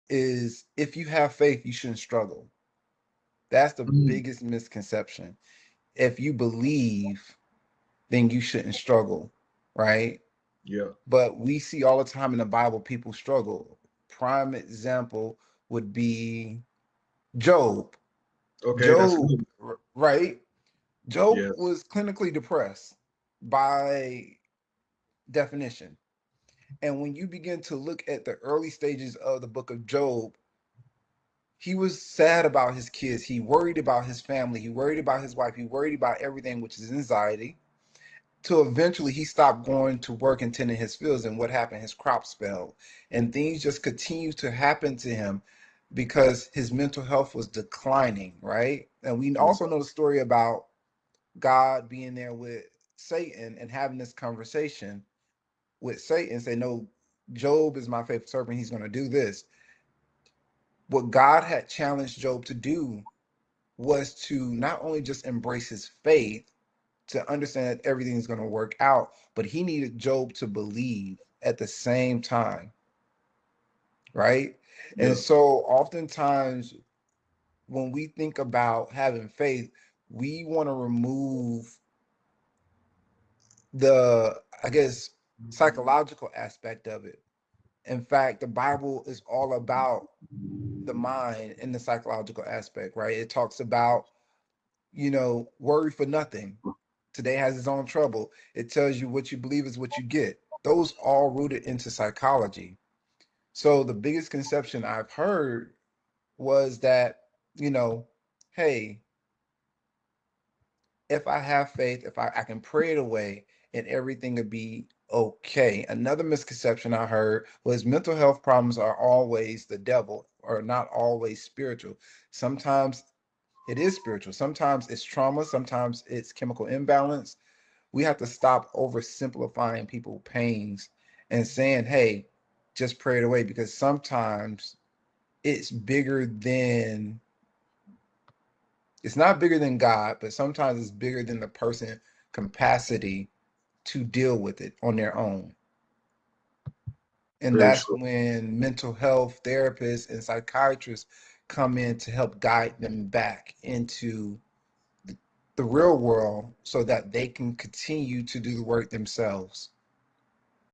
is if you have faith, you shouldn't struggle. That's the Mm, biggest misconception. If you believe, then you shouldn't struggle, right? yeah. But we see all the time in the Bible people struggle. Prime example would be Job. Okay, that's Job, good. right? Job Yes. was clinically depressed by definition. And when you begin to look at the early stages of the book of Job, he was sad about his kids. He worried about his family. He worried about his wife. He worried about everything, which is anxiety. Till eventually he stopped going to work and tending his fields. And what happened? His crops failed. And things just continued to happen to him because his mental health was declining, right? And we Mm, also know the story about God being there with Satan and having this conversation with Satan, say, no, Job is my faithful servant. He's going to do this. What God had challenged Job to do was to not only just embrace his faith, to understand that everything is going to work out, but he needed Job to believe at the same time, right? And yeah. so oftentimes when we think about having faith, we want to remove the, I guess, psychological aspect of it. In fact, the Bible is all about the mind and the psychological aspect, right? It talks about, worry for nothing. Today has its own trouble. It tells you what you believe is what you get. Those all rooted into psychology. So the biggest conception I've heard was that, you know, hey, if I have faith, if I can pray it away and everything would be okay. Another misconception I heard was mental health problems are always the devil or not always spiritual. Sometimes it is spiritual. Sometimes it's trauma. Sometimes it's chemical imbalance. We have to stop oversimplifying people's pains and saying, hey, just pray it away because sometimes it's bigger than it's not bigger than God, but sometimes it's bigger than the person capacity to deal with it on their own. And Very that's true. when mental health therapists and psychiatrists come in to help guide them back into the real world so that they can continue to do the work themselves.